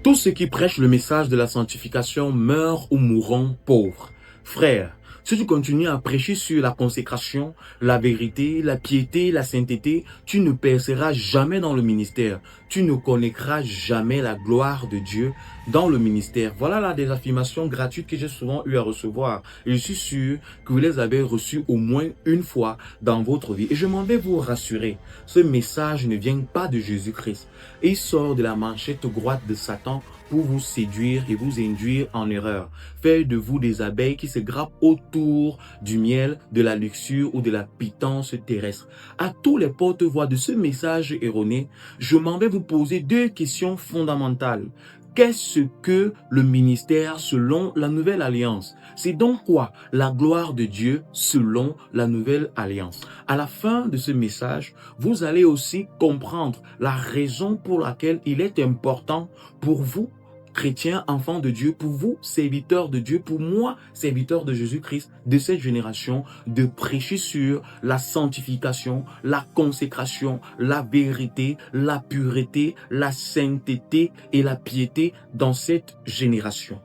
Tous ceux qui prêchent le message de la sanctification meurent ou mourront pauvres. Frère, si tu continues à prêcher sur la consécration, la vérité, la piété, la sainteté, tu ne perceras jamais dans le ministère. Tu ne connaîtras jamais la gloire de Dieu dans le ministère. Voilà là des affirmations gratuites que j'ai souvent eu à recevoir. Et je suis sûr que vous les avez reçues au moins une fois dans votre vie. Et je m'en vais vous rassurer. Ce message ne vient pas de Jésus-Christ. Il sort de la manchette droite de Satan pour vous séduire et vous induire en erreur. Faire de vous des abeilles qui se grappent autour du miel, de la luxure ou de la pitance terrestre. À tous les porte-voix de ce message erroné, je m'en vais vous poser deux questions fondamentales. Qu'est-ce que le ministère selon la nouvelle alliance? C'est donc quoi la gloire de Dieu selon la nouvelle alliance? À la fin de ce message, vous allez aussi comprendre la raison pour laquelle il est important pour vous, chrétiens, enfants de Dieu, pour vous, serviteurs de Dieu, pour moi, serviteur de Jésus-Christ, de cette génération, de prêcher sur la sanctification, la consécration, la vérité, la pureté, la sainteté et la piété dans cette génération.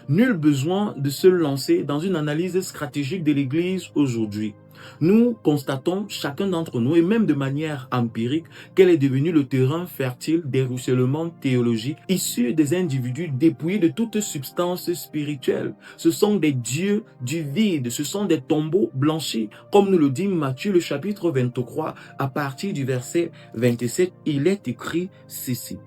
Nul besoin de se lancer dans une analyse stratégique de l'Église aujourd'hui. Nous constatons, chacun d'entre nous, et même de manière empirique, qu'elle est devenue le terrain fertile des ruissellements théologiques issus des individus dépouillés de toute substance spirituelle. Ce sont des dieux du vide, ce sont des tombeaux blanchis. Comme nous le dit Matthieu, le chapitre 23, à partir du verset 27, il est écrit ceci.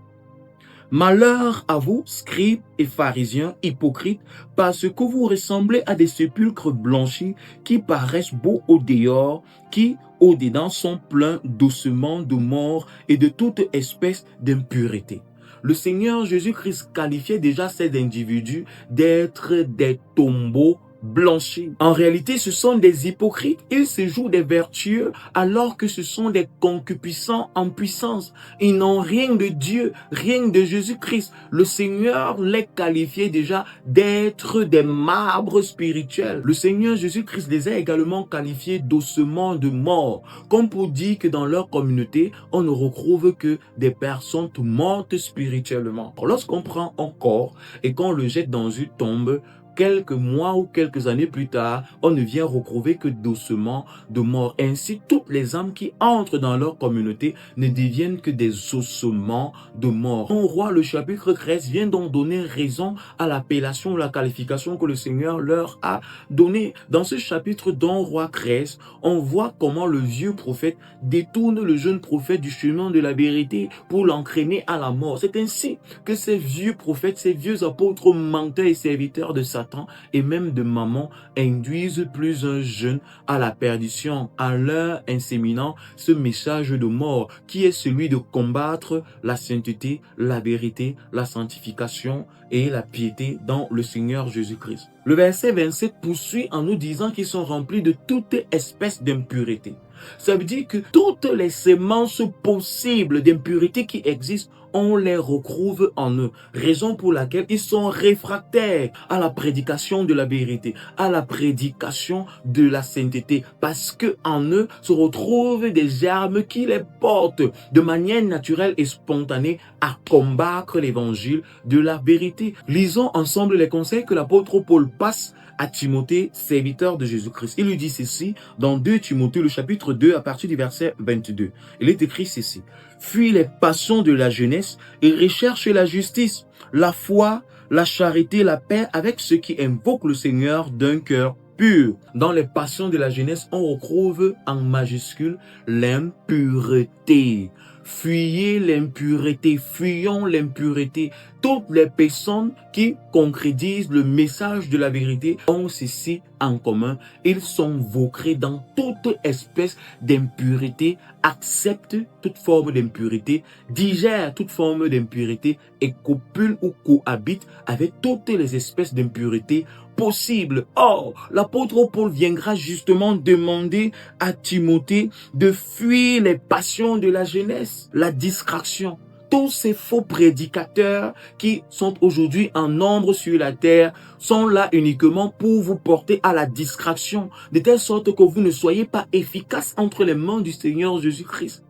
Malheur à vous, scribes et pharisiens hypocrites, parce que vous ressemblez à des sépulcres blanchis qui paraissent beaux au dehors, qui au dedans sont pleins d'ossements, de morts et de toute espèce d'impureté. Le Seigneur Jésus-Christ qualifiait déjà ces individus d'être des tombeaux blanchis. En réalité, ce sont des hypocrites. Ils se jouent des vertueux alors que ce sont des concupiscents en puissance. Ils n'ont rien de Dieu, rien de Jésus-Christ. Le Seigneur les qualifiait déjà d'être des marbres spirituels. Le Seigneur Jésus-Christ les a également qualifiés d'ossements de mort, comme pour dire que dans leur communauté, on ne retrouve que des personnes mortes spirituellement. Lorsqu'on prend un corps et qu'on le jette dans une tombe, quelques mois ou quelques années plus tard, on ne vient retrouver que d'ossements de mort. Ainsi, toutes les âmes qui entrent dans leur communauté ne deviennent que des ossements de mort. Don Roi, le chapitre 13, vient donc donner raison à l'appellation ou la qualification que le Seigneur leur a donnée. Dans ce chapitre Don Roi 13, on voit comment le vieux prophète détourne le jeune prophète du chemin de la vérité pour l'entraîner à la mort. C'est ainsi que ces vieux prophètes, ces vieux apôtres menteurs et serviteurs de Satan et même de maman induisent plusieurs jeunes à la perdition en leur inséminant ce message de mort qui est celui de combattre la sainteté, la vérité, la sanctification et la piété dans le Seigneur Jésus-Christ. Le verset 27 poursuit en nous disant qu'ils sont remplis de toute espèce d'impureté. Ça veut dire que toutes les semences possibles d'impureté qui existent, on les retrouve en eux. Raison pour laquelle ils sont réfractaires à la prédication de la vérité, à la prédication de la sainteté. Parce que en eux se retrouvent des germes qui les portent de manière naturelle et spontanée à combattre l'évangile de la vérité. Lisons ensemble les conseils que l'apôtre Paul passe à Timothée, serviteur de Jésus-Christ. Il lui dit ceci dans 2 Timothée, le chapitre 2, à partir du verset 22. Il est écrit ceci. Fuis les passions de la jeunesse et recherche la justice, la foi, la charité, la paix avec ceux qui invoquent le Seigneur d'un cœur pur. Dans les passions de la jeunesse, on retrouve en majuscule l'impureté. Fuyez l'impureté, fuyons l'impureté. Toutes les personnes qui concrétisent le message de la vérité ont ceci en commun. Ils sont vaucrés dans toute espèce d'impureté, acceptent toute forme d'impureté, digèrent toute forme d'impureté et copulent ou cohabitent avec toutes les espèces d'impureté possible. Or, l'apôtre Paul viendra justement demander à Timothée de fuir les passions de la jeunesse, la distraction. Tous ces faux prédicateurs qui sont aujourd'hui en nombre sur la terre sont là uniquement pour vous porter à la distraction, de telle sorte que vous ne soyez pas efficace entre les mains du Seigneur Jésus-Christ.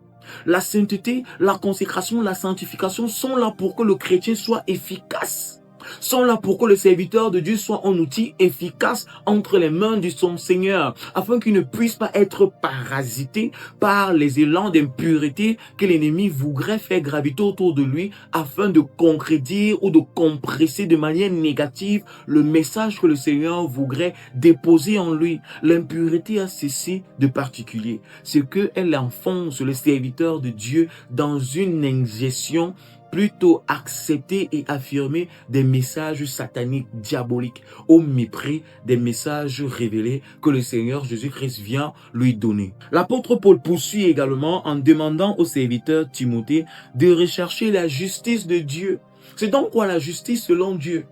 La sainteté, la consécration, la sanctification sont là pour que le chrétien soit efficace. Sont là pour que le serviteur de Dieu soit un outil efficace entre les mains de son Seigneur, afin qu'il ne puisse pas être parasité par les élans d'impureté que l'ennemi voudrait faire graviter autour de lui, afin de concrétiser ou de compresser de manière négative le message que le Seigneur voudrait déposer en lui. L'impureté a ceci de particulier, c'est qu'elle enfonce le serviteur de Dieu dans une ingestion plutôt accepter et affirmer des messages sataniques, diaboliques, au mépris des messages révélés que le Seigneur Jésus-Christ vient lui donner. L'apôtre Paul poursuit également en demandant au serviteur Timothée de rechercher la justice de Dieu. C'est donc quoi la justice selon Dieu?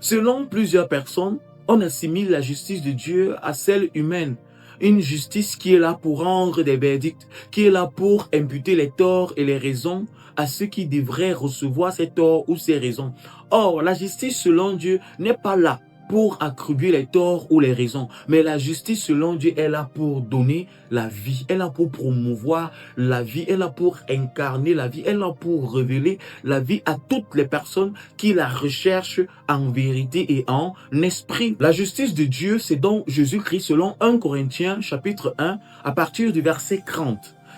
Selon plusieurs personnes, on assimile la justice de Dieu à celle humaine. Une justice qui est là pour rendre des verdicts, qui est là pour imputer les torts et les raisons à ceux qui devraient recevoir ces torts ou ces raisons. Or, la justice selon Dieu n'est pas là pour attribuer les torts ou les raisons, mais la justice selon Dieu est là pour donner la vie, elle est là pour promouvoir la vie, elle est là pour incarner la vie, elle est là pour révéler la vie à toutes les personnes qui la recherchent en vérité et en esprit. La justice de Dieu, c'est donc Jésus-Christ selon 1 Corinthiens chapitre 1 à partir du verset 30.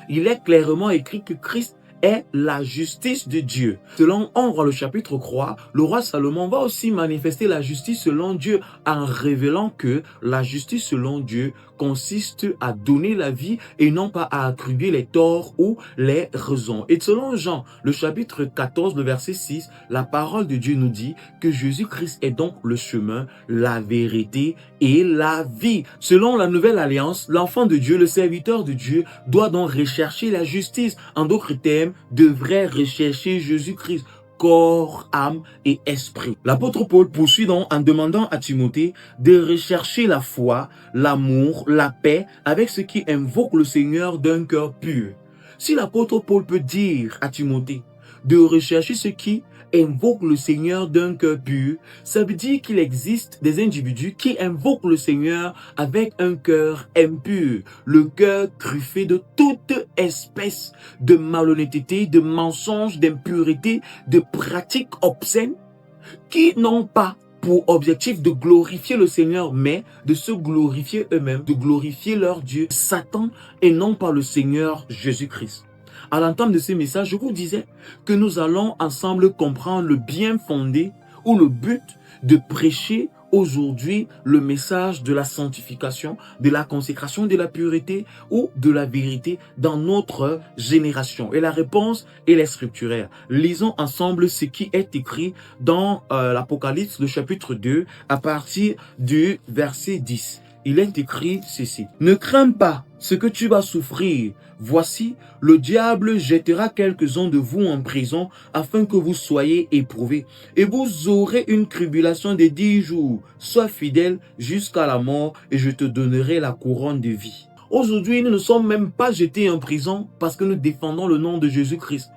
Il est clairement écrit que Christ est la justice de Dieu. Selon 1 Roi le chapitre 3, le roi Salomon va aussi manifester la justice selon Dieu en révélant que la justice selon Dieu consiste à donner la vie et non pas à attribuer les torts ou les raisons. Et selon Jean, le chapitre 14, le verset 6, la parole de Dieu nous dit que Jésus-Christ est donc le chemin, la vérité et la vie. Selon la nouvelle alliance, l'enfant de Dieu, le serviteur de Dieu, doit donc rechercher la justice. En d'autres termes, devrait rechercher Jésus-Christ. Corps, âme et esprit. L'apôtre Paul poursuit donc en demandant à Timothée de rechercher la foi, l'amour, la paix avec ceux qui invoquent le Seigneur d'un cœur pur. Si l'apôtre Paul peut dire à Timothée de rechercher ceux qui invoquent le Seigneur d'un cœur pur, ça veut dire qu'il existe des individus qui invoquent le Seigneur avec un cœur impur, le cœur truffé de toute espèce de malhonnêteté, de mensonges, d'impureté, de pratiques obscènes, qui n'ont pas pour objectif de glorifier le Seigneur, mais de se glorifier eux-mêmes, de glorifier leur Dieu, Satan, et non pas le Seigneur Jésus-Christ. À l'entame de ces messages, je vous disais que nous allons ensemble comprendre le bien fondé ou le but de prêcher aujourd'hui le message de la sanctification, de la consécration, de la pureté ou de la vérité dans notre génération. Et la réponse, elle est scripturaire. Lisons ensemble ce qui est écrit dans l'Apocalypse, le chapitre 2, à partir du verset 10. Il est écrit ceci. « Ne crains pas ce que tu vas souffrir. Voici, le diable jettera quelques-uns de vous en prison afin que vous soyez éprouvés. Et vous aurez une tribulation de 10 jours. Sois fidèle jusqu'à la mort et je te donnerai la couronne de vie. » Aujourd'hui, nous ne sommes même pas jetés en prison parce que nous défendons le nom de Jésus-Christ.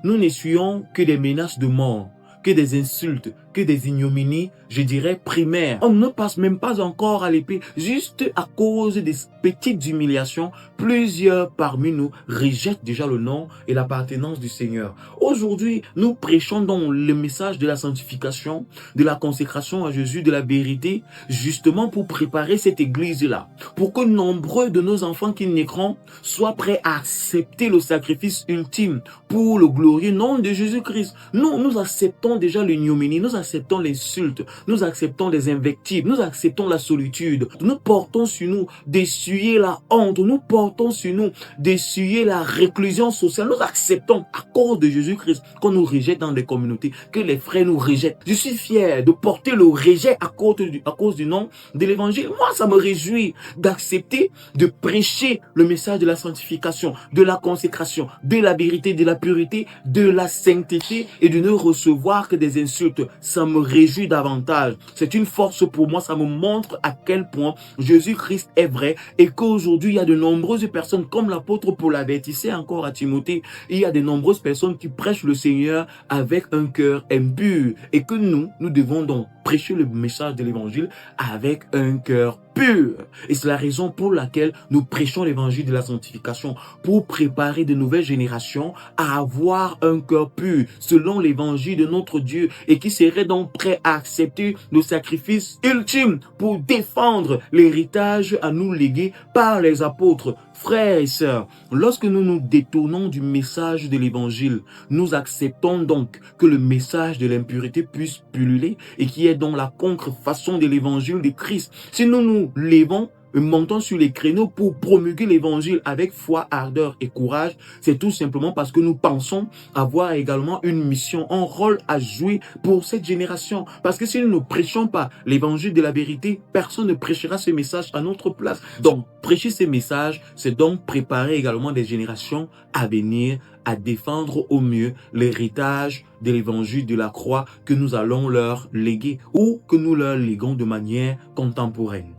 Nous n'essuyons que des menaces de mort, que des insultes, que des ignominies, je dirais primaires. On ne passe même pas encore à l'épée, juste à cause des petites humiliations. Plusieurs parmi nous rejettent déjà le nom et l'appartenance du Seigneur. Aujourd'hui, nous prêchons donc le message de la sanctification, de la consécration à Jésus, de la vérité, justement pour préparer cette église-là, pour que nombreux de nos enfants qui naîtront soient prêts à accepter le sacrifice ultime pour le glorieux nom de Jésus-Christ. Nous acceptons déjà l'ignominie, nous acceptons l'insulte, nous acceptons les invectives, nous acceptons la solitude. Nous portons sur nous d'essuyer la honte, nous portons sur nous d'essuyer la réclusion sociale. Nous acceptons à cause de Jésus-Christ qu'on nous rejette dans les communautés, que les frères nous rejettent. Je suis fier de porter le rejet à cause du nom de l'évangile. Moi, ça me réjouit d'accepter de prêcher le message de la sanctification, de la consécration, de la vérité, de la pureté, de la sainteté et de ne recevoir que des insultes. Ça me réjouit davantage. C'est une force pour moi. Ça me montre à quel point Jésus-Christ est vrai et qu'aujourd'hui, il y a de nombreuses personnes, comme l'apôtre Paul avertissait encore à Timothée, il y a de nombreuses personnes qui prêchent le Seigneur avec un cœur impur et que nous devons donc prêcher le message de l'évangile avec un cœur pur. Et c'est la raison pour laquelle nous prêchons l'évangile de la sanctification, pour préparer de nouvelles générations à avoir un cœur pur, selon l'évangile de notre Dieu, et qui serait donc prêt à accepter le sacrifice ultime pour défendre l'héritage à nous légué par les apôtres. Frères et sœurs, lorsque nous nous détournons du message de l'évangile, nous acceptons donc que le message de l'impureté puisse pulluler et qui est donc la contrefaçon de l'évangile de Christ. Si nous nous levons, montons sur les créneaux pour promulguer l'évangile avec foi, ardeur et courage, c'est tout simplement parce que nous pensons avoir également une mission, un rôle à jouer pour cette génération. Parce que si nous ne prêchons pas l'évangile de la vérité, personne ne prêchera ce message à notre place. Donc, prêcher ces messages, c'est donc préparer également des générations à venir, à défendre au mieux l'héritage de l'évangile de la croix que nous allons leur léguer ou que nous leur léguons de manière contemporaine.